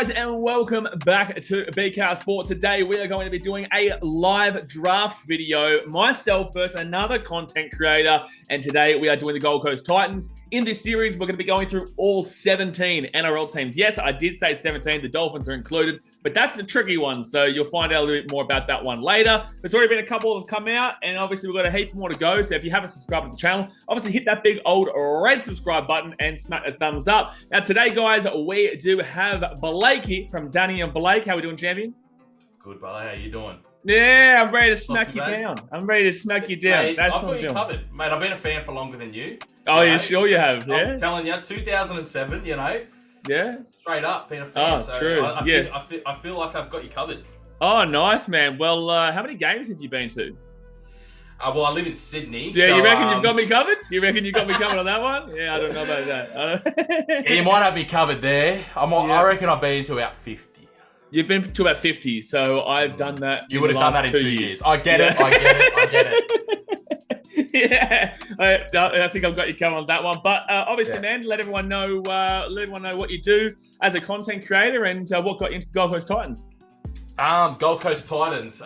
guys, and welcome back to BKRsport. Today we are going to be doing a live draft video. Myself versus another content creator, and today we are doing the Gold Coast Titans. In this series, we're going to be going through all 17 NRL teams. Yes, I did say 17. The Dolphins are included, but that's the tricky one, so you'll find out a little bit more about that one later. There's already been a couple that have come out, and obviously we've got a heap more to go, so if you haven't subscribed to the channel, obviously hit that big old red subscribe button and smack a thumbs up. Now today, guys, we do have Blake from Dani&Blake. How we doing, champion? Good, brother. How you doing? Yeah, I'm ready to smack you down. I'm ready to smack you down. Mate, That's I've what got I'm you doing. covered. Mate, I've been a fan for longer than you. Oh, you sure you have, yeah? I'm telling you, 2007, you know. Yeah? Straight up, been a fan. Oh, so true. I feel like I've got you covered. Oh, nice, man. Well, how many games have you been to? Well, I live in Sydney. Yeah, so, you reckon you've got me covered? You reckon you got me covered on that one? Yeah, I don't know about that. Yeah, you might have me covered there. I reckon I've been to about 50. You've been to about 50, so I've done that. You would have done that in 2 years. I get it. I get it. Yeah, I think I've got you covered on that one. But obviously, man, let everyone know what you do as a content creator and what got you into the Gold Coast Titans. Gold Coast Titans. So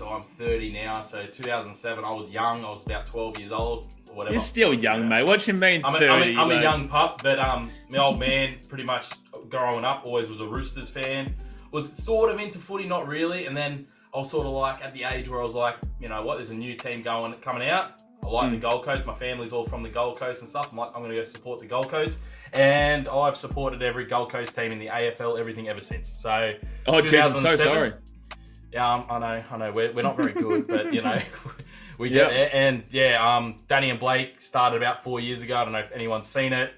I'm 30 now. So 2007, I was young. I was about 12 years old or whatever. You're still young, mate. What you mean 30? I'm a young pup, but my old man, pretty much growing up, always was a Roosters fan. Was sort of into footy, not really. And then I was sort of like at the age where I was like, you know what? There's a new team coming out. I like the Gold Coast. My family's all from the Gold Coast and stuff. I'm like, I'm going to go support the Gold Coast. And I've supported every Gold Coast team in the AFL, everything ever since. So, oh, geez, I'm so sorry. Yeah, I know. We're not very good, but, you know, we get there. And, Dani&Blake started about 4 years ago. I don't know if anyone's seen it.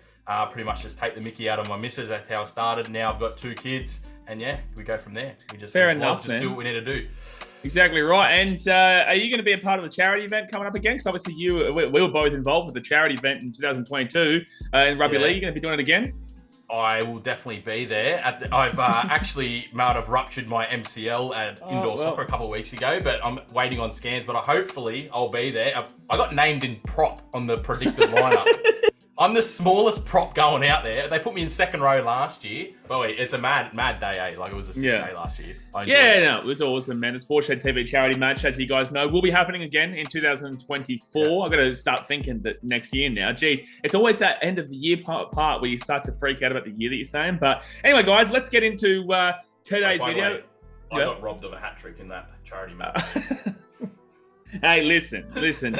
Pretty much just take the mickey out of my missus. That's how I started. Now I've got 2 kids. And, we go from there. We just, Fair enough, man. Do what we need to do. Exactly right. And are you going to be a part of the charity event coming up again? Because obviously we were both involved with the charity event in 2022 in Rugby League. Are you going to be doing it again? I will definitely be there. I've actually might have ruptured my MCL at indoor soccer a couple of weeks ago, but I'm waiting on scans. But hopefully I'll be there. I got named in prop on the predicted lineup. I'm the smallest prop going out there. They put me in second row last year. But wait, it's a mad day, eh? Like it was a sick day last year. It was awesome, man. The Sportshed TV charity match, as you guys know, will be happening again in 2024. I've got to start thinking that next year now. Geez, it's always that end of the year part where you start to freak out about the year that you're saying. But anyway, guys, let's get into today's video. I got robbed of a hat trick in that charity match. Hey, listen.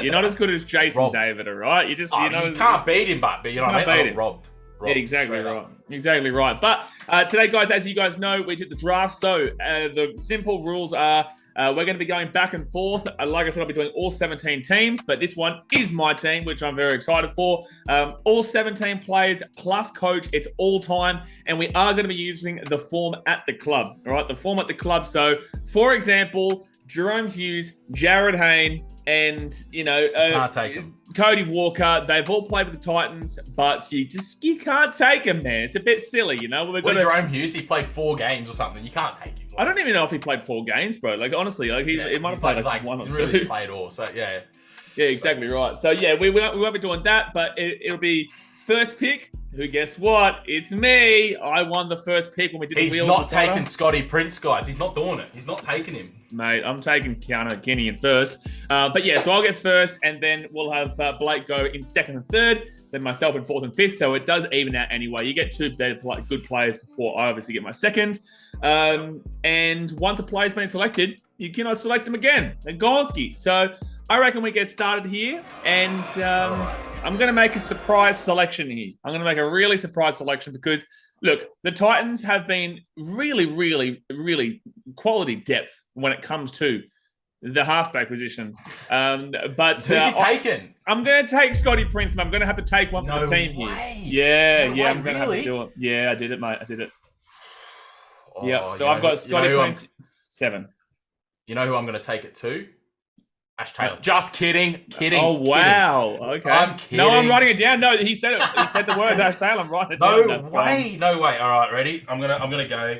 You're not as good as Jason David, all right? You can't beat him, but you know what I mean? I got robbed. Yeah, exactly right. Exactly right. But today, guys, as you guys know, we did the draft. So the simple rules are we're going to be going back and forth. Like I said, I'll be doing all 17 teams, but this one is my team, which I'm very excited for. All 17 players plus coach. It's all time. And we are going to be using the form at the club. All right, the form at the club. So, for example, Jerome Hughes, Jared Hayne, and can't take them. Cody Walker. They've all played with the Titans, but you can't take them, man. It's a bit silly, you know. Jerome Hughes, he played 4 games or something. You can't take him. I don't even know if he played 4 games, bro. Like honestly, like he might have played like 1 or 2. Really played all. So yeah, exactly right. So yeah, we won't be doing that, but it'll be first pick. Who, guess what? It's me. I won the first pick when we did the wheel. He's not taking Scotty Prince, guys. He's not doing it. He's not taking him. Mate, I'm taking Keanu Guinea in first. But yeah, so I'll get first, and then we'll have Blake go in second and third, then myself in fourth and fifth. So it does even out anyway. You get 2 good players before I obviously get my second. And once a player's been selected, you cannot select them again. They're Gonski. So I reckon we get started here, and I'm going to make a surprise selection here. I'm going to make a really surprise selection because, look, the Titans have been really, really, really quality depth when it comes to the halfback position. But who's he taken? I'm going to take Scotty Prince, and I'm going to have to take one for the team here. Yeah, I'm going to have to do it. Yeah, I did it, mate. I did it. So I've got Scotty Prince, 7. You know who I'm going to take it to? Ash Taylor. Just kidding. Oh, wow. Okay. I'm kidding. No, I'm writing it down. No, he said it. He said the words Ash Taylor. I'm writing it down. No way. All right, ready? I'm gonna go.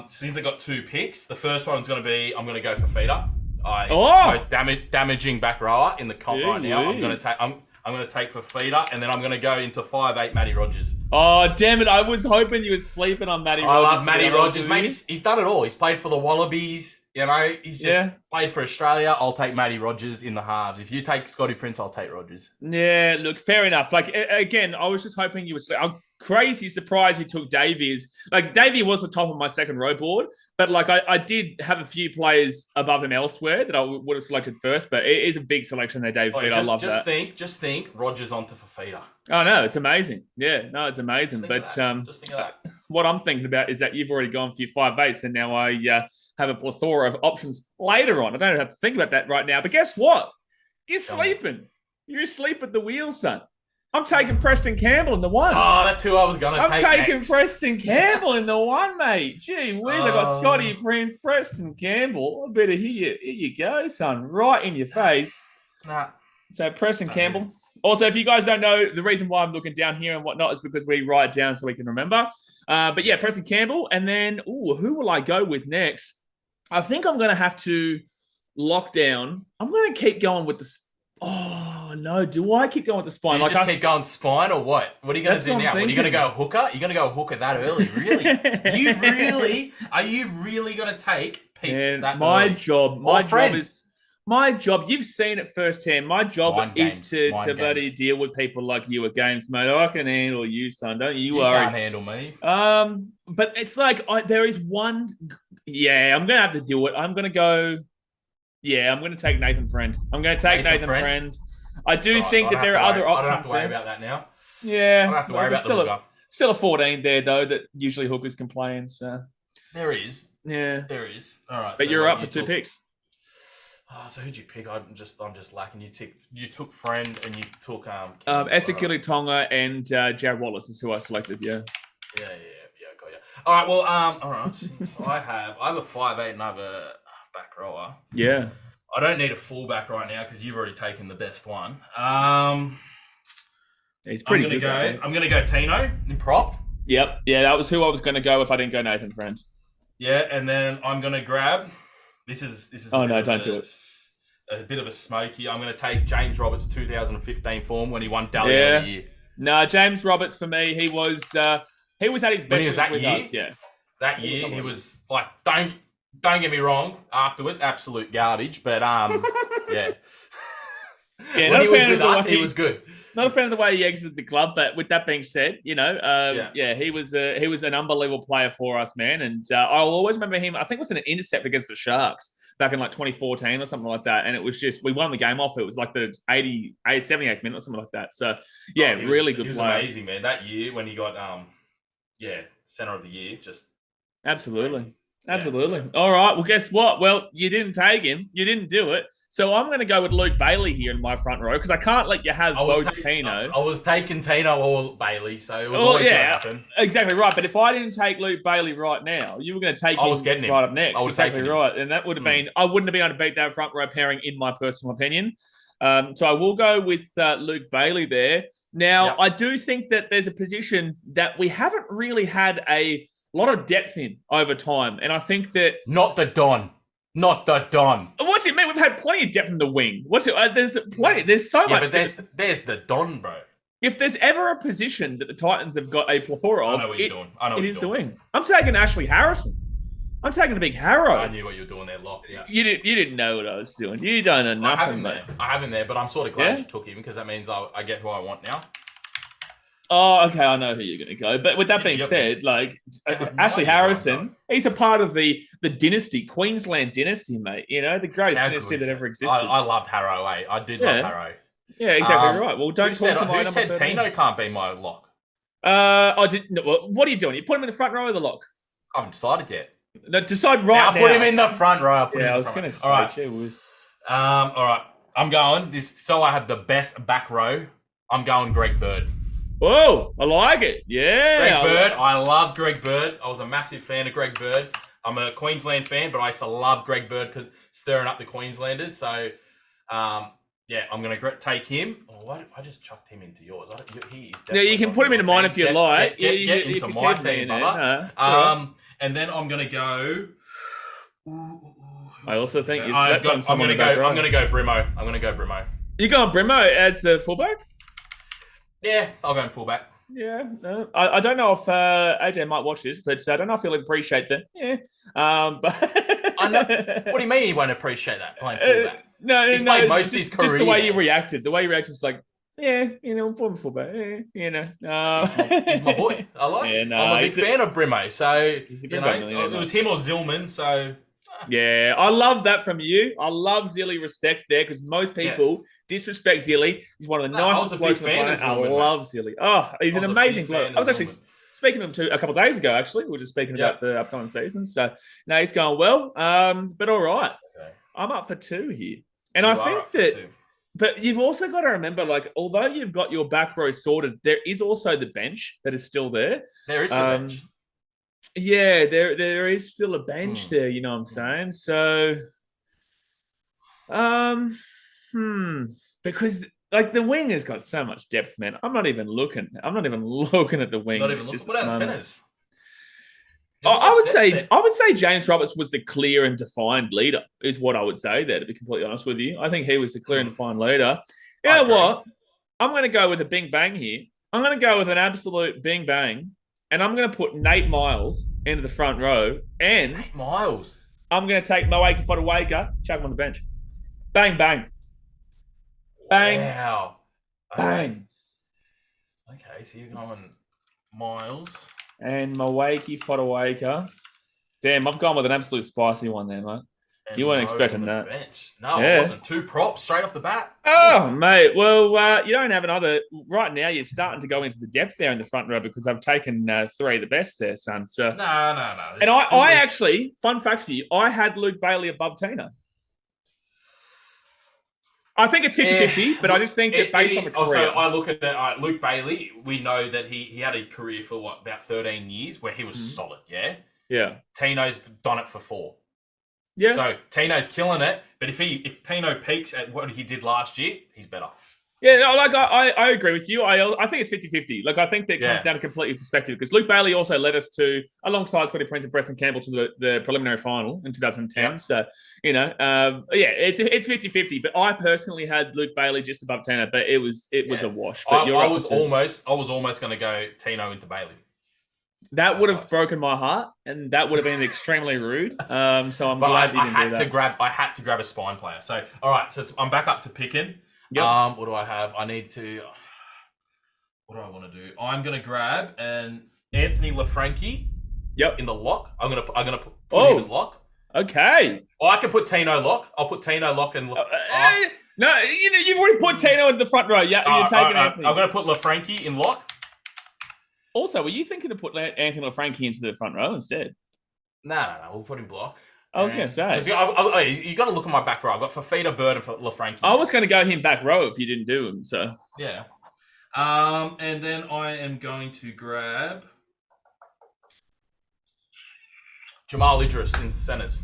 Since I got 2 picks, the first one's gonna be I'm gonna go for feeder. Most damaging back rower in the comp right now. I'm I'm going to take Fafita, and then I'm going to go into 5'8", Matty Rogers. Oh, damn it. I was hoping you were sleeping on Matty Rogers. I love Matty Rogers, mate. He's done it all. He's played for the Wallabies. You know, he's just played for Australia. I'll take Matty Rogers in the halves. If you take Scotty Prince, I'll take Rogers. Yeah, look, fair enough. Like, again, I was just hoping you were... I'm crazy surprised you took Davies. Like, Davey was the top of my second row board, but, like, I did have a few players above him elsewhere that I would have selected first, but it is a big selection there, Dave. I love that. Just think Rogers onto Fafita. Oh, no, it's amazing. Yeah, no, it's amazing. But just think of that. What I'm thinking about is that you've already gone for your 5'8", and now I have a plethora of options later on. I don't have to think about that right now. But guess what? You're sleeping. You're asleep at the wheel, son. I'm taking Preston Campbell in the one. Oh, that's who I was going to take. I'm taking Preston Campbell in the one, mate. Gee whiz, I got Scotty Prince, Preston Campbell. I better here you go, son. Right in your face. Nah. So Preston Campbell. Really. Also, if you guys don't know, the reason why I'm looking down here and whatnot is because we write down so we can remember. But yeah, Preston Campbell. And then, who will I go with next? I think I'm going to have to lock down. I'm going to keep going with the... Oh, no. Do I keep going with the spine? Do you just keep going spine or what? What are you going to do now? Are you going to go hooker? You're going to go hooker that early? Really? Are you really going to take Pete that early? My job is... My job, you've seen it firsthand. My job is to bloody deal with people like you at games, mate. I can handle you, son. Don't you worry. You can't handle me. But it's like there is one... Yeah, I'm going to have to do it. I'm going to go... Yeah, I'm going to take Nathan Friend. I'm going to take Nathan Friend. I do think that there are other options. I don't have to worry about that now. Yeah. I don't have to worry about the hooker. Still a 14 there, though, that usually hookers can play in. So. There is. Yeah. There is. All right. But so you're up for 2 picks. Oh, so who'd you pick? I'm just lacking. You took Friend and you took Esekili Tonga and Jared Wallace is who I selected. Yeah. Yeah, got you. All right. Well, all right. Since I have a 5'8" and I have a back rower. Yeah. I don't need a fullback right now because you've already taken the best one. He's pretty good. I'm gonna go Tino in prop. Yep. Yeah, that was who I was gonna go if I didn't go Nathan Friend. Yeah, and then I'm gonna grab. This is. Oh no! Don't do it. A bit of a smoky. I'm going to take James Roberts' 2015 form when he won Dally of the Year. No, James Roberts for me. He was at his best with us. Yeah, that year he was like, don't get me wrong. Afterwards, absolute garbage. But yeah. Yeah, when he was with us, he was good. Not a fan of the way he exited the club, but with that being said, he was an unbelievable player for us, man. And I'll always remember him. I think it was in an intercept against the Sharks back in like 2014 or something like that. And it was just, we won the game off. It was like the 78th minute or something like that. So yeah, really good player. He was amazing, man. That year when he got center of the year, just absolutely. All right. Well, guess what? Well, you didn't take him. You didn't do it. So I'm going to go with Luke Bailey here in my front row because I can't let you have both Tino. I was taking Tino or Bailey, so it was always going to happen. Exactly right. But if I didn't take Luke Bailey right now, you were going to take him right up next. Exactly right. And that would have been, I wouldn't have been able to beat that front row pairing in my personal opinion. So I will go with Luke Bailey there. Now, I do think that there's a position that we haven't really had a lot of depth in over time. And I think that... Not the Don. What do you mean? We've had plenty of depth in the wing. There's plenty. There's so much. But there's the Don, bro. If there's ever a position that the Titans have got a plethora of, I know what you're doing. I know it is the wing. I'm taking Ashley Harrison. I'm taking the big Harrow. I knew what you were doing there, Locke. Yeah. You didn't know what I was doing. You don't know nothing, mate. I have him there, but I'm sort of glad you took him because that means I get who I want now. Oh, okay, I know who you're going to go. But with that being said, Ashley Harrison, he's a part of the dynasty, Queensland dynasty, mate. You know, the greatest dynasty that ever existed. I loved Harrow, eh? I did love Harrow. Yeah, exactly right. Well, don't talk to my Who said Tino can't be my lock? I didn't. What are you doing? You put him in the front row or the lock? I haven't decided yet. No, decide right now. I'll put him in the front row. I was going to say, all right. I'm going this. So I have the best back row. I'm going Greg Bird. Whoa, I like it. Yeah. Greg Bird. I love Greg Bird. I was a massive fan of Greg Bird. I'm a Queensland fan, but I used to love Greg Bird because stirring up the Queenslanders. So, I'm going to take him. Oh, I just chucked him into yours. You can put him into mine if you like. Get into my team, brother. And then I'm going to go... I also think you've I'm going to go Brimo. You're going Brimo as the fullback? Yeah, I'll go in fullback. Yeah, no. I don't know if AJ might watch this, but I don't know if he'll appreciate that. Yeah, but I know. What do you mean he won't appreciate that playing uh, fullback? no, He's played most of his just the way you career. reacted. The way you reacted was like, yeah, put him fullback. Yeah, He's my boy. I like yeah, it. I'm no, a big fan of Brimo. So, he's a Brimbo millionaire, it was mate. him or Zillman. So, Yeah, I love that from you. I love Zilly respect there because most yeah. people disrespect Zilly. He's one of the No, I was nicest a big blokes on the fan of planet. I Zillman, mate. love Zilly. Oh, he's I an was a big amazing bloke. fan I of was actually Zillman. speaking to him a couple of days ago, actually. We were just speaking Yeah. about the upcoming season. So now he's going well. But all right. Okay. I'm up for 2 here. And I You are think up for that, 2. but you've also got to remember, like, although you've got your back row sorted, there is also the bench that is still there. There is a bench. Yeah, there is still a bench there, you know what I'm saying? So, um, because like the wing has got so much depth, man. I'm not even looking. I'm not even looking at the wing. Not even looking. Just What at about the the moment. centers? I would say James Roberts was the clear and defined leader, is what I would say there, to be completely honest with you. I think he was the clear and defined leader. You know what? I'm going to go with a bing bang here. I'm going to go with an absolute bing bang, and I'm going to put Nate Miles into the front row, and Nate Miles. I'm going to take Moaki Fodawaker, chuck him on the bench. Bang, bang. Bang. Wow. Bang. Okay, so you're going Miles. And Moaki Fodawaker. Damn, I've gone with an absolute spicy one there, mate. You weren't expecting that. Bench. No, Yeah. I wasn't. 2 props straight off the bat. Oh, mate. Well, you don't have another. Right now, you're starting to go into the depth there in the front row because I've taken 3 of the best there, son. So, No. and I actually, fun fact for you, I had Luke Bailey above Tina. I think it's 50-50, but I just think that based on the career. Also, I look at that. Luke Bailey, we know that he had a career for about 13 years where he was solid, yeah? Yeah. Tino's done it for 4. Yeah. So Tino's killing it, but if Tino peaks at what he did last year, he's better. Yeah, no, like I agree with you. I think it's 50-50. Like I think that comes down to completely perspective because Luke Bailey also led us to, alongside Scotty Prince and Preston Campbell, to the preliminary final in 2010. Yeah. So, it's 50-50. But I personally had Luke Bailey just above Tino, but it was a wash. But I was almost going to go Tino into Bailey. That would have broken my heart, and that would have been extremely rude. So I'm glad you didn't do that. I had to grab a spine player. So, all right. So I'm back up to picking. Yep. What do I have? I need to. What do I want to do? I'm gonna grab an Anthony LaFranchi. Yep. In the lock. I'm gonna put him in lock. Okay. Or I can put Tino lock. I'll put Tino lock and. No, you've already put Tino in the front row. Yeah, you're taking Anthony. I'm gonna put LaFranchi in lock. Also, were you thinking to put Anthony LaFranchi into the front row instead? No. We'll put him block. I was going to say. You got to look at my back row. I've got Fafita, Bird, and LaFranchi. I was going to go him back row if you didn't do him, so. Yeah. And then I am going to grab Jamal Idris in the centers.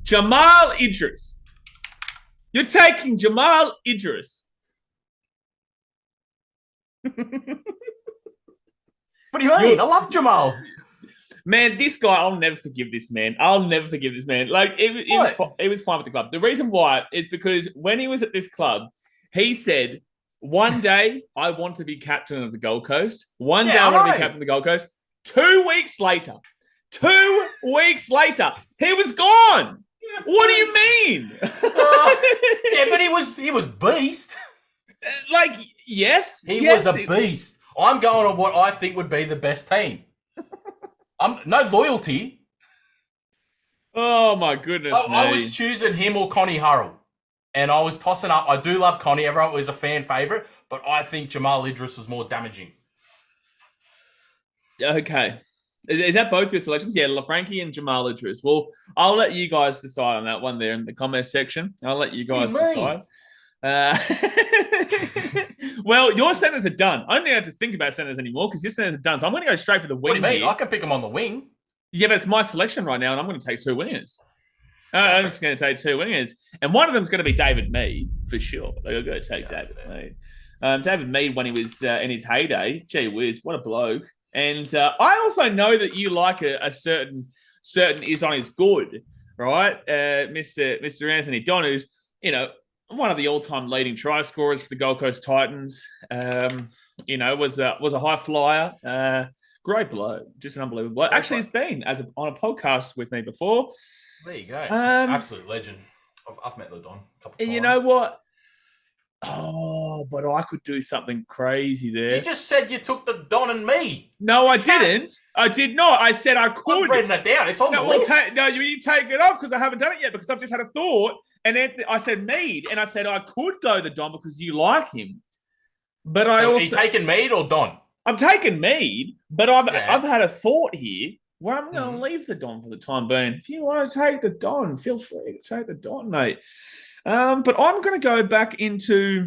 Jamal Idris. You're taking Jamal Idris. What do you mean? I love Jamal. Man, this guy, I'll never forgive this man. Like, it was fine with the club. The reason why is because when he was at this club, he said, one day I want to be captain of the Gold Coast. One day I want to be captain of the Gold Coast. 2 weeks later, he was gone. What do you mean? Yeah, but he was beast. Like, yes. He was a beast. I'm going on what I think would be the best team. No loyalty. Oh my goodness! I was choosing him or Connie Hurrell, and I was tossing up. I do love Connie. Everyone was a fan favorite, but I think Jamal Idris was more damaging. Okay, is that both your selections? Yeah, LaFranchi and Jamal Idris. Well, I'll let you guys decide on that one there in the comments section. I'll let you guys decide. Well, your centers are done. I don't have to think about centers anymore because your centers are done. So I'm going to go straight for the wing. What do you mean? I can pick them on the wing. Yeah, but it's my selection right now, and I'm going to take 2 wingers. I'm just going to take 2 wingers, and one of them's going to be David Mead for sure. Like, I'm going to take David Mead. David Mead, when he was in his heyday, gee whiz, what a bloke! And I also know that you like a certain is on his good, right? Mr. Anthony Don, who's one of the all-time leading try scorers for the Gold Coast Titans. was a high flyer. Great bloke, just an unbelievable bloke. Actually, he's been on a podcast with me before. There you go. Absolute legend. I've met the Don a couple of times. You know what? Oh, but I could do something crazy there. You just said you took the Don and me. No, I didn't. I did not. I said I could. I've written it down. It's on the list. You take it off because I haven't done it yet because I've just had a thought. And then I said Mead, and I said I could go the Don because you like him. But are you taking Mead or Don? I'm taking Mead, but I've had a thought here where I'm going to leave the Don for the time being. If you want to take the Don, feel free to take the Don, mate. But I'm going to go back into,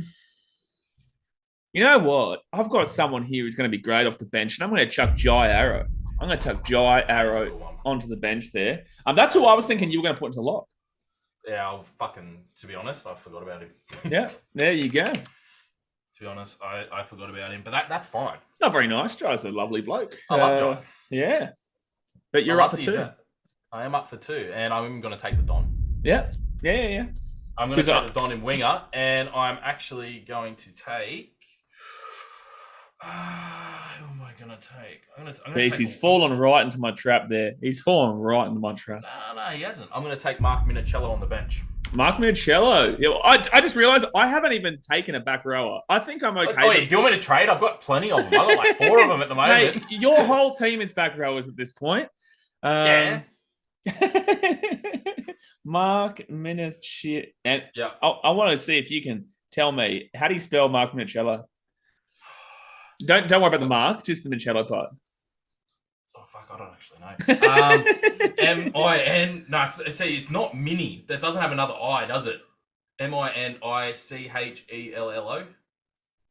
you know what? I've got someone here who's going to be great off the bench, and I'm going to chuck Jai Arrow. I'm going to chuck Jai Arrow onto the bench there. That's who I was thinking you were going to put into lock. Yeah, to be honest, I forgot about him. Yeah, there you go. To be honest, I forgot about him, but that's fine. It's not very nice. Jai's a lovely bloke. I love Jai. Yeah. But you're up for two. I am up for two, and I'm going to take the Don. Yeah. I'm going to take the Don in winger, and I'm actually going to take... who am I going to take? He's fallen right into my trap there. He's fallen right into my trap. No, he hasn't. I'm going to take Mark Minicello on the bench. Mark Minicello. Yeah, I just realised I haven't even taken a back rower. I think I'm okay. Oh, wait, do you want me to trade? I've got plenty of them. I've got like 4 of them at the moment. Mate, your whole team is back rowers at this point. Yeah. Mark Minicello. And yeah. I want to see if you can tell me, how do you spell Mark Minicello? Don't worry about the mark, just the Minicello part. Oh, fuck, I don't actually know. M-I-N... No, see, it's not Mini. That doesn't have another I, does it? M-I-N-I-C-H-E-L-L-O?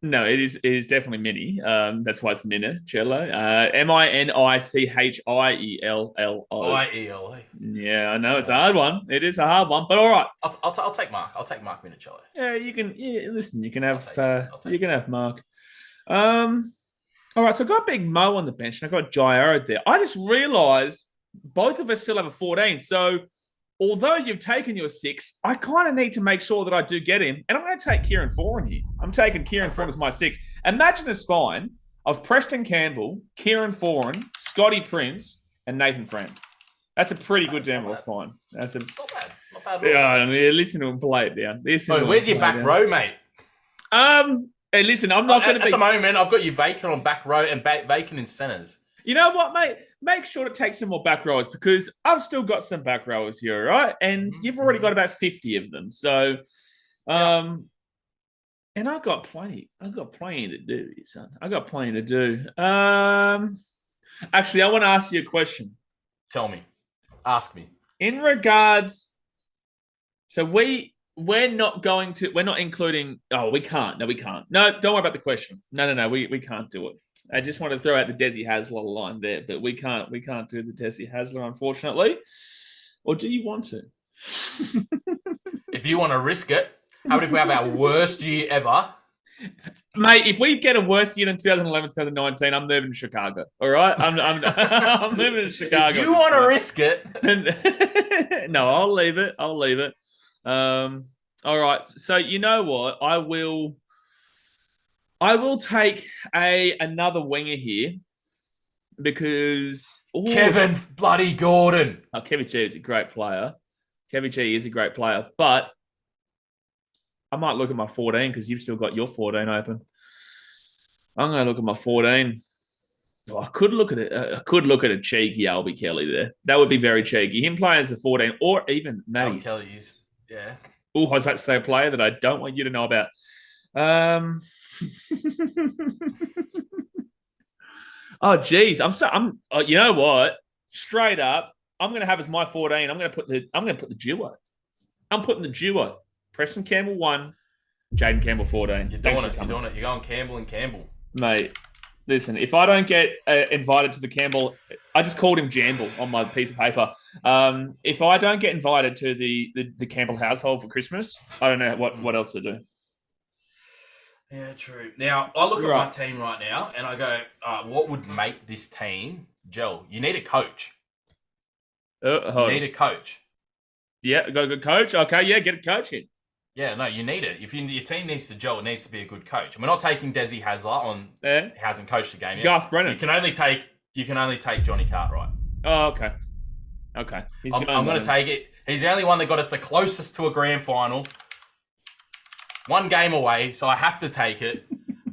No, it is definitely Mini. That's why it's Minicello. M-I-N-I-C-H-I-E-L-L-O. I-E-L-A. Yeah, I know. It's a hard one. It is a hard one, but all right. I'll take Mark. I'll take Mark Minicello. Yeah, you can... Yeah, listen, you can have... You can have Mark. All right, so I've got Big Mo on the bench, and I've got Jai Arrow there. I just realised both of us still have a 14. So although you've taken your 6, I kind of need to make sure that I do get him. And I'm going to take Kieran Foran here. I'm taking Kieran Foran as my 6. Imagine a spine of Preston Campbell, Kieran Foran, Scotty Prince, and Nathan Friend. That's a pretty good damn spine. That's not bad. Not bad. Yeah, I mean, listen to him play it down. Where's your back row, mate? Hey, listen, I'm not going to be... At the moment, I've got you vacant on back row and vacant in centres. You know what, mate? Make sure to take some more back rowers because I've still got some back rowers here, right? And you've already got about 50 of them. So, and I've got plenty. I've got plenty to do, son. I've got plenty to do. Actually, I want to ask you a question. Tell me. Ask me. In regards... So we're not including... Oh, we can't. No, we can't. No, don't worry about the question. No. We can't do it. I just want to throw out the Desi Hasler line there, but we can't do the Desi Hasler, unfortunately. Or do you want to? If you want to risk it, how about if we have our worst year ever? Mate, if we get a worse year than 2011, 2019, I'm moving to Chicago. All right? I'm moving to Chicago. If you want to risk it. No, I'll leave it. All right. So you know what? I will take another winger here because... Kevin bloody Gordon. Oh, Kevin G is a great player. But I might look at my 14 because you've still got your 14 open. I'm going to look at my 14. Oh, I could look at it. I could look at a cheeky Albie Kelly there. That would be very cheeky. Him playing as a 14 or even Matty. Albie Kelly's, yeah. Oh, I was about to say a player that I don't want you to know about. Oh, geez. You know what? Straight up, I'm going to have as my 14. I'm going to put the duo. I'm putting the duo. Preston Campbell 1, Jaden Campbell 14. You're doing it. You're going Campbell and Campbell. Mate, listen, if I don't get invited to the Campbell, I just called him Jamble on my piece of paper. If I don't get invited to the Campbell household for Christmas, I don't know what else to do. Yeah, true. Now, I look at my team right now and I go, what would make this team gel? You need a coach. You need a coach. Yeah, got a good coach. Okay, yeah, get a coach in. Yeah, no, you need it. If your team needs to gel, it needs to be a good coach. And we're not taking Desi Hasler on. Yeah. He hasn't coached the game yet. Garth Brennan. You can only take Johnny Cartwright. Oh, okay. Okay. I'm going to take it. He's the only one that got us the closest to a grand final. One game away, so I have to take it.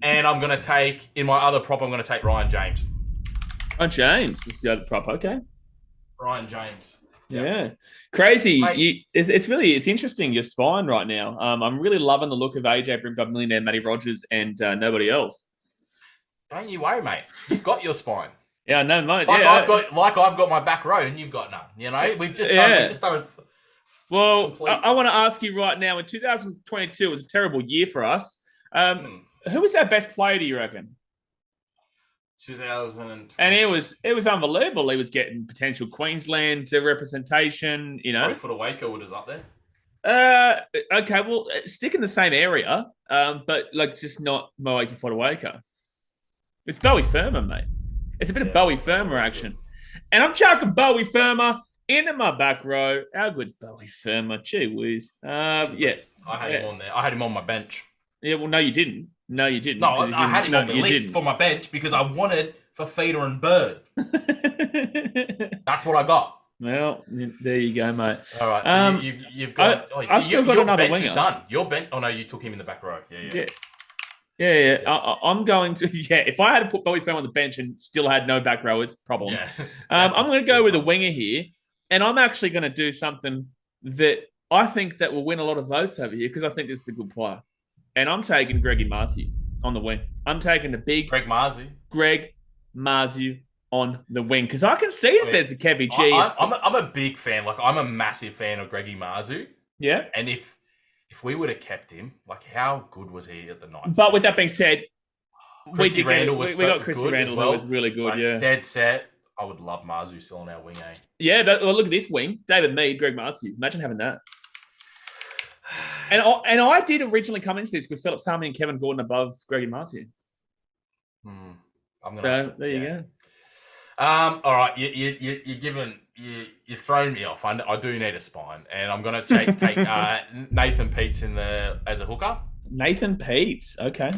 And I'm going to take, in my other prop, I'm going to take Ryan James. Oh, James. This is the other prop. Okay. Ryan James. Yep. Yeah. Crazy. It's interesting, your spine right now. I'm really loving the look of AJ Brimgod, Millionaire, Matty Rogers, and nobody else. Don't you worry, mate. You've got your spine. Yeah, no, mate. I've got my back row, and you've got none. You know, we've just done. Well, I want to ask you right now. In 2022, it was a terrible year for us. Who was our best player? Do you reckon? 2020. And it was unbelievable. He was getting potential Queensland representation. You know, Probably Waker was up there. Okay, well, stick in the same area, but like just not Moaki Fodawaker. It's Bowie Firma, mate. It's a bit of Bowie Firma action. Good. And I'm chucking Bowie Firma into my back row. How good's Bowie Firma? Gee whiz. Yes. I had him on there. I had him on my bench. Yeah, well, no, you didn't. No, you didn't. No, I had him on the list for my bench because I wanted for Feeder and Bird. That's what I got. Well, there you go, mate. All right, so you've got... I've still got another winger. Your bench is done. Your bench... Oh, no, you took him in the back row. Yeah. I'm going to... Yeah, if I had to put Bowie Firma on the bench and still had no back rowers, problem. Yeah. I'm going to go with a winger here, and I'm actually going to do something that I think that will win a lot of votes over here because I think this is a good player. And I'm taking Greggy Marzi on the wing. I'm taking the big... Greg Marzi on the wing because I can see that there's a Kevy G. I'm a big fan. Like, I'm a massive fan of Greggy Marzu. Yeah. And if we would have kept him, like, how good was he at the Knights? But with that being said, we got Chrissy Randall, well, who was really good. Yeah. Dead set. I would love Marzu still on our wing, eh? Yeah. Well, look at this wing: David Mead, Greg Marzi. Imagine having that. And I did originally come into this with Philip Sami and Kevin Gordon above Greggy Marzi. So there you go. All right, you're throwing me off. I do need a spine, and I'm going to take Nathan Peets as a hooker. Nathan Peets, okay.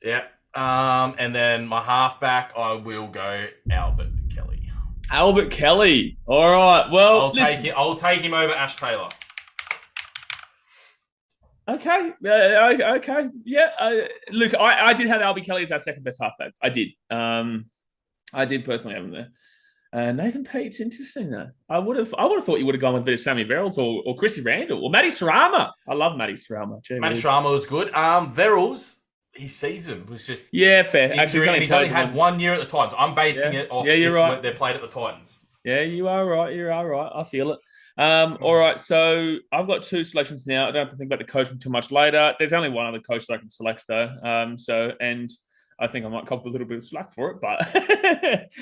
Yeah. And then my halfback, I will go Albert Kelly. Albert Kelly. All right. Well, I'll take him over Ash Taylor. Okay. Okay. Yeah. Look, I did have Albie Kelly as our second best halfback. I did. I did personally have him there. Nathan Pete's interesting though. I would have thought you would have gone with a bit of Sammy Verrills or Chrissy Randall or Matty Sarama. I love Matty Sarama. Matty Sarama was good. Verrills, his season was just fair. Actually, he's only had 1 year at the Titans. I'm basing it off right. They played at the Titans. Yeah, you are right. I feel it. All right, so I've got two selections now. I don't have to think about the coaching too much later. There's only one other coach that I can select though. And I think I might cop a little bit of slack for it, but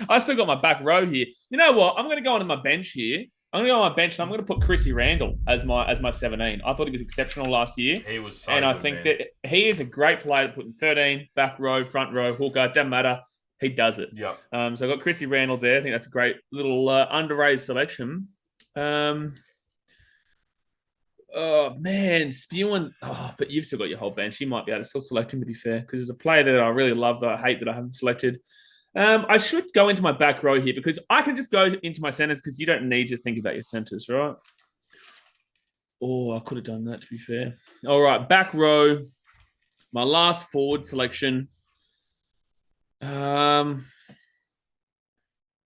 I still got my back row here. You know what? I'm going to go onto my bench here. I'm going to go on my bench and I'm going to put Chrissy Randall as my 17. I thought he was exceptional last year. He was so and good, I think that he is a great player to put in 13, back row, front row, hooker, doesn't matter. He does it. Yeah. So I've got Chrissy Randall there. I think that's a great little underrated selection. Oh man, spewing. Oh, but you've still got your whole bench. You might be able to still select him, to be fair, because there's a player that I really love that I hate that I haven't selected. I should go into my back row here because I can just go into my centers because you don't need to think about your centers, right? Oh, I could have done that, to be fair. All right, back row. My last forward selection. Do I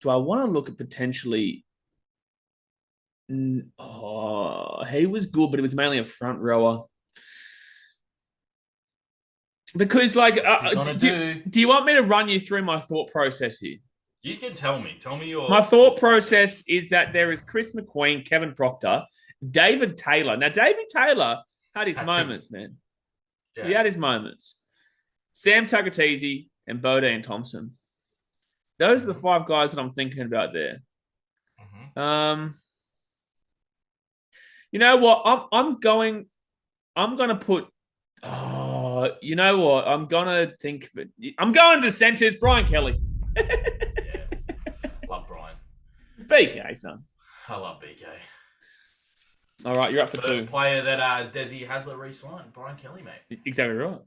want to look at potentially... Oh, he was good, but it was mainly a front rower. Because, like, do you want me to run you through my thought process here? You can tell me. Tell me your... My thought process is that there is Chris McQueen, Kevin Proctor, David Taylor. Now, David Taylor had his moments, man. Yeah. He had his moments. Sam Tagatese and Bodine Thompson. Those are the five guys that I'm thinking about there. You know what? I'm going to put... Oh, you know what? I'm going to think... I'm going to the centres. Brian Kelly. Love Brian. BK, son. I love BK. All right, you're up for First two. player that Desi Hasler re-signed, Brian Kelly, mate. Exactly right.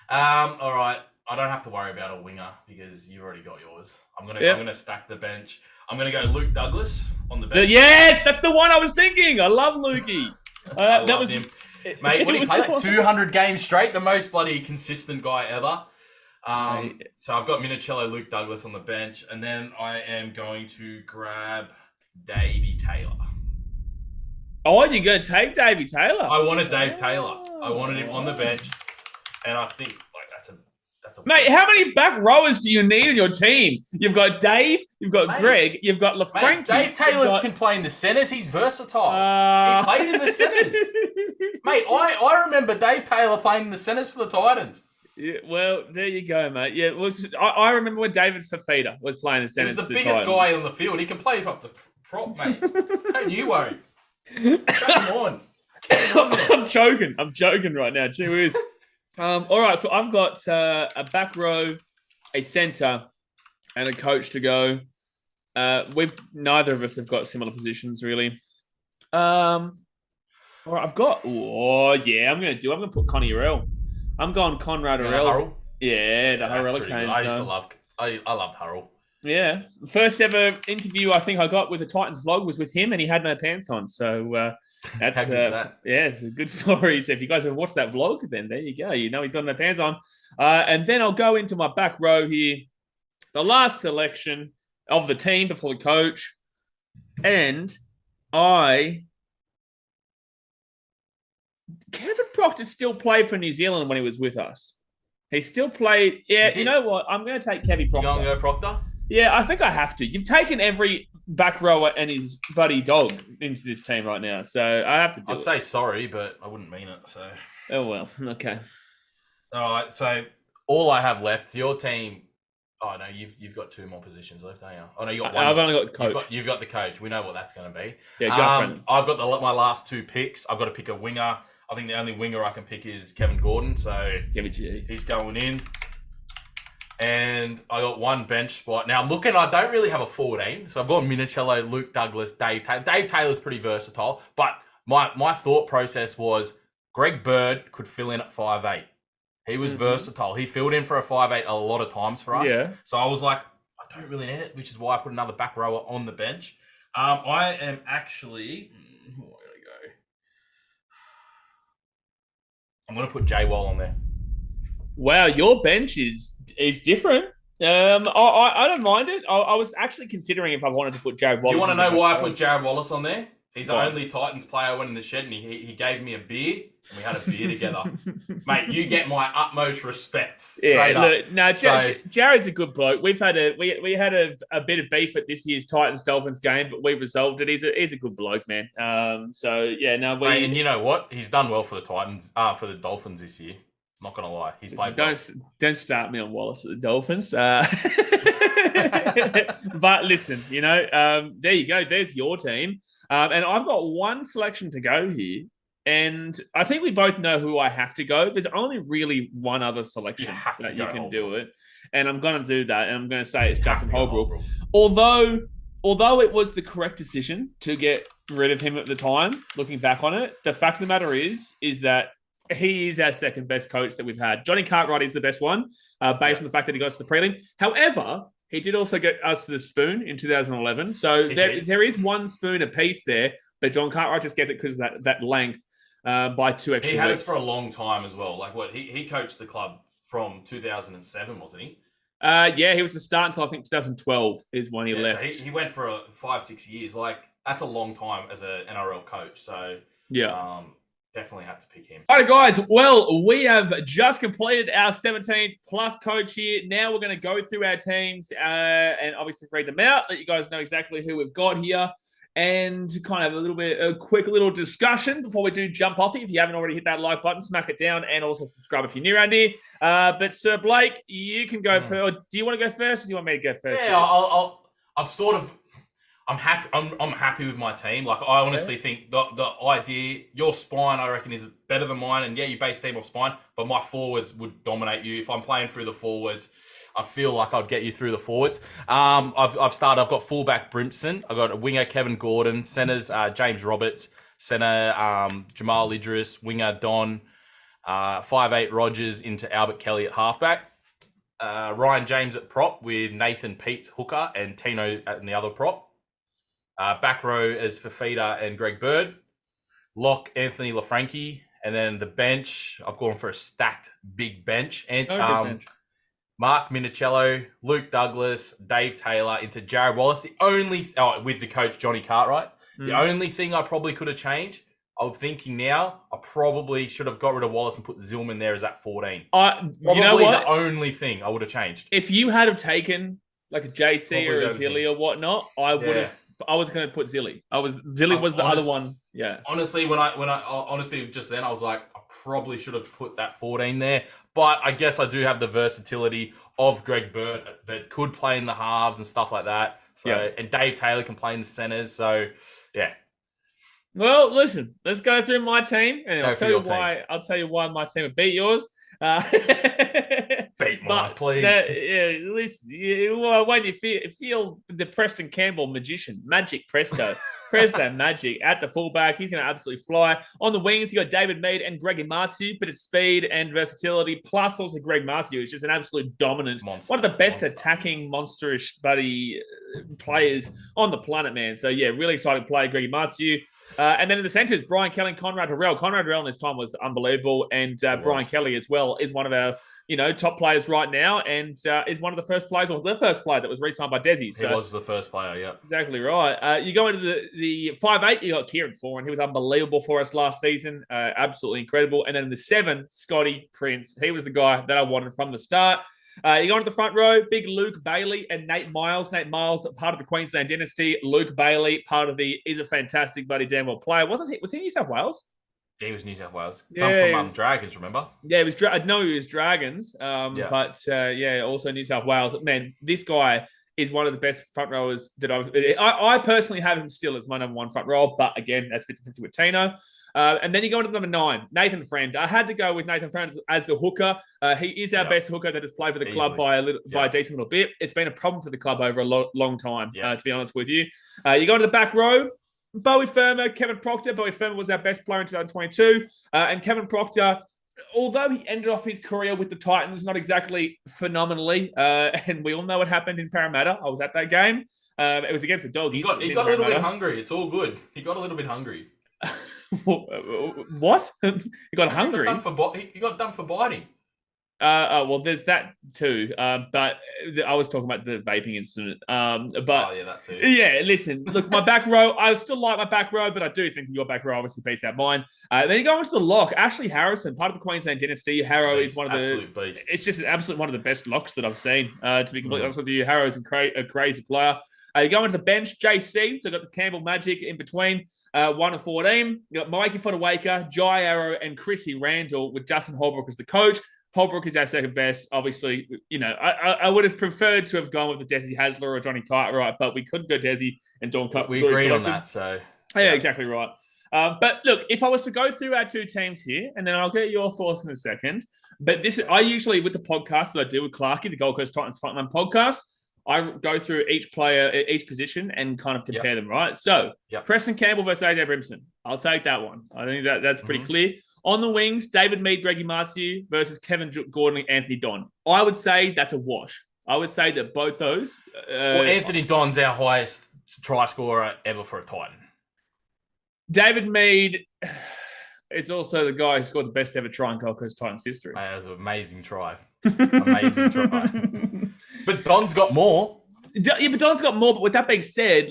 All right. I don't have to worry about a winger because you've already got yours. I'm gonna stack the bench. I'm gonna go Luke Douglas on the bench. Yes, that's the one I was thinking. I love Lukey. I love him, mate. What did he play? Like 200 games straight, the most bloody consistent guy ever. So I've got Minicello, Luke Douglas on the bench, and then I am going to grab Davey Taylor. Oh, you're going to take Davey Taylor? I wanted Dave Taylor. I wanted him on the bench, and I think that's a mate. How many back rowers do you need in your team? You've got Dave, you've got Greg, you've got LaFranchi. Dave Taylor can play in the centres. He's versatile. He played in the centres. Mate, I remember Dave Taylor playing in the centres for the Titans. Yeah, well, there you go, mate. Yeah, I remember when David Fafita was playing the centres. He was the biggest guy on the field. He can play up the prop, mate. Don't you worry. Come on. I'm joking right now. Gee whiz. All right, so I've got a back row, a centre, and a coach to go. Neither of us have got similar positions, really. All right, I'm going to put Connie Arell. I'm going Conrad Arell. Hurrell? Yeah, the Hurricane. I loved Hurrell. Yeah. First ever interview I think I got with a Titans vlog was with him, and he had no pants on. So that's it's a good story. So if you guys have watched that vlog, then there you go. You know he's got no pants on. And then I'll go into my back row here. The last selection of the team before the coach. And Kevin Proctor still played for New Zealand when he was with us. He still played. Yeah, you know what? I'm going to take Kevin Proctor. You going to go Proctor? Yeah, I think I have to. You've taken every back rower and his buddy dog into this team right now, so I have to do it. I'd say sorry, but I wouldn't mean it. So. Oh well, okay. All right. So all I have left, your team. Oh no, you've got two more positions left, don't you? Oh no, you got one. I've only got the coach. You've got the coach. We know what that's going to be. Yeah, I've got my last two picks. I've got to pick a winger. I think the only winger I can pick is Kevin Gordon. So he's going in. And I got one bench spot. Now I'm looking, I don't really have a 14. So I've got Minicello, Luke Douglas, Dave Taylor. Dave Taylor's pretty versatile. But my thought process was Greg Bird could fill in at 5'8". He was versatile. He filled in for a 5'8" a lot of times for us. Yeah. So I was like, I don't really need it, which is why I put another back rower on the bench. I am actually... Where am I going to go? I'm going to put J-Wall on there. Wow, your bench is different. I don't mind it. I was actually considering if I wanted to put Jared Wallace. You want to know why I put Jared Wallace on there? He's the only Titans player I went in the shed and he gave me a beer and we had a beer together. Mate, you get my utmost respect. Jared's a good bloke. We had a bit of beef at this year's Titans Dolphins game, but we resolved it. He's a good bloke, man. Mate, and you know what? He's done well for the Titans, for the Dolphins this year. Not gonna lie, he's played. Don't start me on Wallace at the Dolphins. But listen, there you go. There's your team, and I've got one selection to go here, and I think we both know who I have to go. There's only really one other selection that you can do it, and I'm going to do that, and I'm going to say it's Justin Holbrook. Although it was the correct decision to get rid of him at the time, looking back on it, the fact of the matter is that he is our second best coach that we've had. Johnny Cartwright is the best one, based on the fact that he got us to the prelim. However, he did also get us to the spoon in 2011. So there is one spoon apiece there, but John Cartwright just gets it because of that length by 2 extra weeks. He had us for a long time as well. Like he coached the club from 2007, wasn't he? Yeah, he was the start until I think 2012 is when he left. So he went for 5-6 years. Like that's a long time as an NRL coach. So yeah. Definitely had to pick him. All right, guys. Well, we have just completed our 17th plus coach here. Now we're going to go through our teams and obviously read them out, let you guys know exactly who we've got here, and kind of a quick little discussion before we do jump off it. If you haven't already hit that like button, smack it down, and also subscribe if you're new around here. But Sir Blake, you can go first. Do you want to go first, or do you want me to go first? Yeah, I'm happy with my team. Like I honestly think the idea, your spine, I reckon, is better than mine. And yeah, you base team off spine, but my forwards would dominate you. If I'm playing through the forwards, I feel like I'd get you through the forwards. I've got fullback Brimson. I've got a winger Kevin Gordon, centers James Roberts, Centre, Jamal Idris. Winger, Don. 5'8" Rogers into Albert Kelly at halfback. Ryan James at prop with Nathan Peets hooker and Tino in the other prop. Back row as Fafita and Greg Bird. Lock, Anthony LaFranchi. And then the bench, I've gone for a stacked big bench. And bench. Mark Minicello, Luke Douglas, Dave Taylor into Jared Wallace. With the coach Johnny Cartwright. The only thing I probably could have changed, I'm thinking now, I probably should have got rid of Wallace and put Zillman there as that 14. You know what? The only thing I would have changed. If you had have taken like a JC or a Zilly or whatnot, I would have. I was going to put Zilly. Zilly was the other one. Yeah. Honestly, when I honestly just then I was like, I probably should have put that 14 there. But I guess I do have the versatility of Greg Burt that could play in the halves and stuff like that. So and Dave Taylor can play in the centers. So yeah. Well, listen, let's go through my team, and I'll tell you why my team would beat yours. Beat mine, please. Listen, when you feel the Preston Campbell magic presto magic at the fullback, he's going to absolutely fly. On the wings, you got David Mead and Greg Matthew, bit of speed and versatility, plus also Greg Matthew is just an absolute dominant, one of the best attacking monsterish buddy players on the planet, man. So yeah, really excited to play Greg Matthew. And then in the centres, Brian Kelly and Conrad Harrell. Conrad Harrell in his time was unbelievable. And Brian Kelly as well is one of our, top players right now and is one of the first players, or the first player that was re-signed by Desi. So, he was the first player, yeah. Exactly right. You go into the 5'8", you got Kieran Foran. He was unbelievable for us last season. Absolutely incredible. And then in the 7, Scotty Prince. He was the guy that I wanted from the start. You go into the front row, big Luke Bailey and Nate Miles. Nate Miles, part of the Queensland dynasty. Luke Bailey, is a fantastic bloody damn well player. Was he New South Wales? Yeah, he was New South Wales. Yeah, Come from Dragons, remember? Yeah, he was. I know he was Dragons. But also New South Wales. Man, this guy is one of the best front rowers that I personally have him still as my number one front rower. But again, that's 50-50 with Tino. And then you go into number 9, Nathan Friend. I had to go with Nathan Friend as the hooker. He is our best hooker that has played for the club by a decent little bit. It's been a problem for the club over a long time, to be honest with you. You go into the back row, Bowie Firma, Kevin Proctor. Bowie Firma was our best player in 2022. And Kevin Proctor, although he ended off his career with the Titans, not exactly phenomenally, and we all know what happened in Parramatta. I was at that game. It was against the Doggies. He got a little bit hungry. It's all good. He got a little bit hungry. What? He got hungry? He got done for biting. Well, there's that too. But I was talking about the vaping incident. That too. Yeah, listen, look, my back row, I still like my back row, but I do think your back row obviously beats out mine. Then you go into the lock. Ashley Harrison, part of the Queensland dynasty. Harrow is one of beast. It's just an absolute one of the best locks that I've seen. To be completely honest with you, Harrow is a crazy player. You go into the bench, JC. So you got the Campbell Magic in between. 1 and 14. You got Mikey Fodawaker, Jai Arrow, and Chrissy Randall with Justin Holbrook as the coach. Holbrook is our second best. Obviously, I would have preferred to have gone with the Desi Hasler or Johnny Cartwright, but we couldn't go Desi and Dawn Cartwright. We agreed on that, so yeah, exactly right. But look, if I was to go through our two teams here, and then I'll get your thoughts in a second. But I usually, with the podcast that I do with Clarkie, the Gold Coast Titans Frontman podcast, I go through each player, each position, and kind of compare them, right? So, Preston Campbell versus AJ Brimson. I'll take that one. I think that's pretty clear. On the wings, David Mead, Greggy Matthew versus Kevin Gordon and Anthony Don. I would say that's a wash. I would say that both those... Anthony Don's our highest try scorer ever for a Titan. David Mead is also the guy who scored the best ever try in Gold Coast Titans history. That was an amazing try. Amazing try. But Don's got more. Yeah, but Don's got more. But with that being said,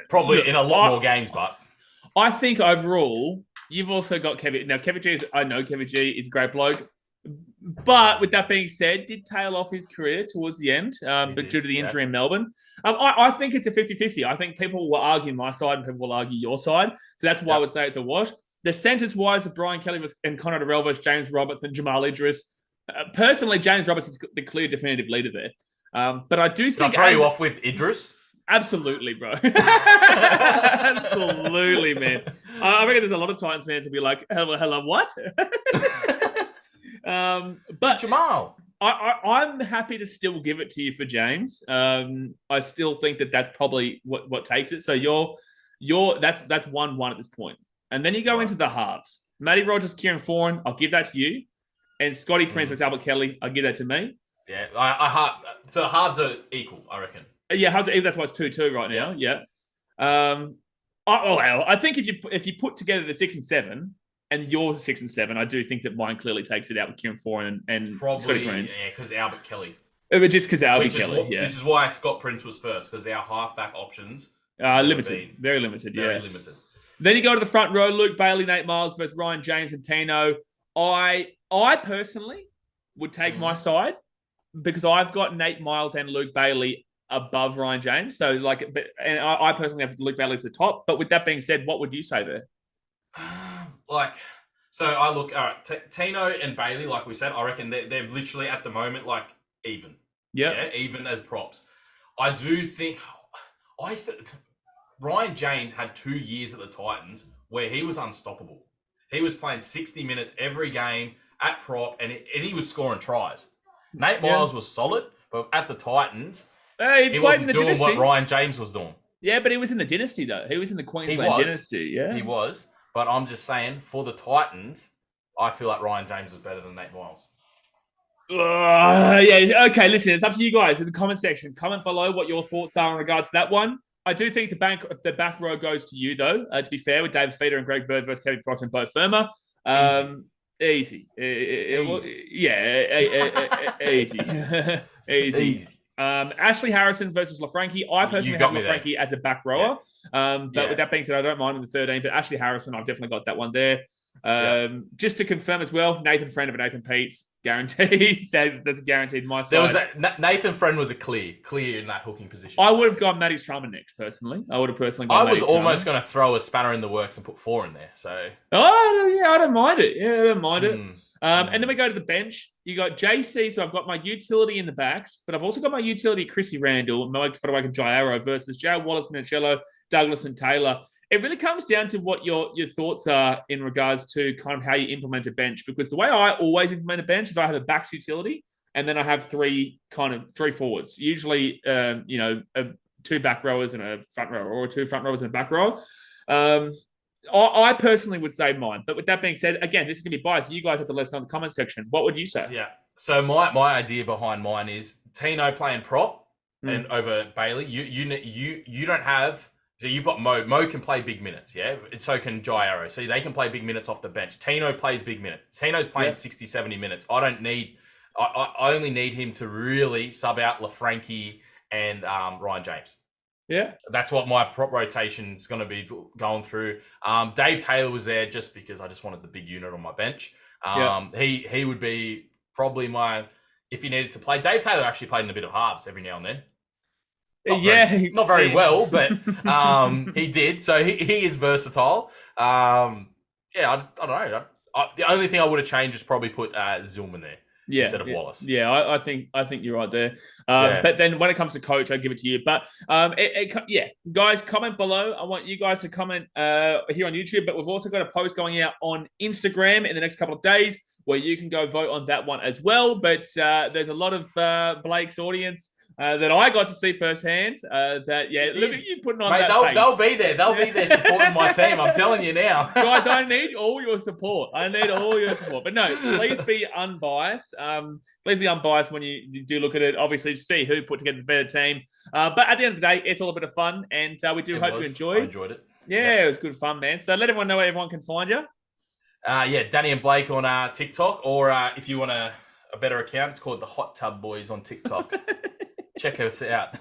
probably in a lot more games, but I think overall, you've also got Kevin. Now, Kevin G I know Kevin G is a great bloke. But with that being said, did tail off his career towards the end, but due to the injury in Melbourne. I think it's a 50-50. I think people will argue my side and people will argue your side. So that's why I would say it's a wash. The centres-wise of Brian Kelly and Conor Darrell versus James Roberts and Jamal Idris. Personally, James Roberts is the clear definitive leader there. But I do think... Can I throw you off with Idris? Absolutely, bro. Absolutely, man. I reckon there's a lot of Titans fans who'll be like, hello, what? But Jamal, I'm happy to still give it to you for James. I still think that's probably what takes it. So that's 1-1 at this point. And then you go into the halves. Matty Rogers, Kieran Foran, I'll give that to you. And Scotty Prince versus Albert Kelly, I'll give that to me. Yeah, so the halves are equal, I reckon. Yeah, that's why it's 2-2 right now. Yeah. I think if you put together the 6 and 7 and your 6 and 7, I do think that mine clearly takes it out with Kieran Foran and Scotty Prince. Yeah, because Albert Kelly. Just because Albert Kelly, Which is why Scott Prince was first, because our halfback options limited, very limited. Very limited. Then you go to the front row: Luke Bailey, Nate Miles versus Ryan James and Tino. I personally would take my side because I've got Nate Miles and Luke Bailey above Ryan James. So I personally have Luke Bailey as the top. But with that being said, what would you say there? So I look, all right, Tino and Bailey, like we said, I reckon they're literally at the moment like even. Yeah, even as props. I do think Ryan James had 2 years at the Titans where he was unstoppable. He was playing 60 minutes every game at prop, and he was scoring tries. Nate Miles was solid, but at the Titans, he wasn't doing what Ryan James was doing. Yeah, but he was in the dynasty, though. He was in the Queensland dynasty, yeah. He was, but I'm just saying, for the Titans, I feel like Ryan James is better than Nate Miles. Okay, listen, it's up to you guys in the comment section. Comment below what your thoughts are in regards to that one. I do think the back row goes to you, though, to be fair, with David Feeder and Greg Bird versus Kevin Proctor and Bo Firma. Easy. Easy. Ashley Harrison versus LaFranchi. I personally have LaFranchi as a back rower. But with that being said, I don't mind in the 13. But Ashley Harrison, I've definitely got that one there. Just to confirm as well, Nathan Friend of Nathan Peets, guaranteed. That's guaranteed my side. Nathan Friend was a clear in that hooking position. I would have gone Matty Strummer next, personally. I was almost going to throw a spanner in the works and put 4 in there. So I don't mind it. Yeah, I don't mind it. And then we go to the bench. You got JC, so I've got my utility in the backs, but I've also got my utility Chrissy Randall, Mike Fodawaka and Jairo versus Jared Wallace, Minicello, Douglas and Taylor. It really comes down to what your thoughts are in regards to kind of how you implement a bench, because the way I always implement a bench is I have a backs utility and then I have three forwards, usually 2 back rowers and a front rower, or 2 front rowers and a back rower. I personally would say mine, but with that being said, again, this is going to be biased. You guys have to let us know in the comment section. What would you say? Yeah. So my idea behind mine is Tino playing prop and over Bailey. You don't have. So you've got Mo. Mo can play big minutes, yeah? So can Jairo. So they can play big minutes off the bench. Tino plays big minutes. Tino's playing 60, 70 minutes. I only need him to really sub out LaFranchi and Ryan James. Yeah. That's what my prop rotation is going to be going through. Dave Taylor was there just because I just wanted the big unit on my bench. He would be probably if you needed to play. Dave Taylor actually played in a bit of halves every now and then. Not very well, but he did. So he is versatile. I don't know. The only thing I would have changed is probably put Zillman there instead of Wallace. Yeah, I think you're right there. But then when it comes to coach, I'd give it to you. But guys, comment below. I want you guys to comment here on YouTube. But we've also got a post going out on Instagram in the next couple of days where you can go vote on that one as well. But there's a lot of Blake's audience that I got to see firsthand. Look at you putting on that face. They'll be there. They'll be there supporting my team. I'm telling you now. Guys, I need all your support. But no, please be unbiased. Please be unbiased when you do look at it. Obviously, to see who put together the better team. But at the end of the day, it's all a bit of fun. And we do hope you enjoyed. I enjoyed it. Yeah, it was good fun, man. So let everyone know where everyone can find you. Dani&Blake on TikTok. Or if you want a better account, it's called the Hot Tub Boys on TikTok. Check us out.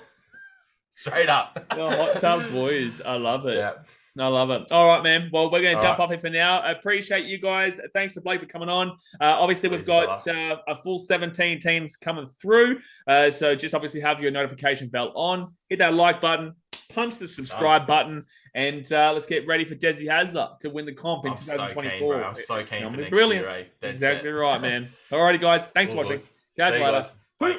Straight up. The Hot Tub Boys. I love it. Yeah. I love it. All right, man. Well, we're going to jump off here for now. I appreciate you guys. Thanks to Blake for coming on. Obviously, we've got a full 17 teams coming through. So just obviously have your notification bell on. Hit that like button. Punch the subscribe button. And let's get ready for Desi Hasler to win the comp in 2024. I'm so keen for next brilliant. year. Exactly right, man. All righty, guys. Thanks for watching. Catch you later. Bye.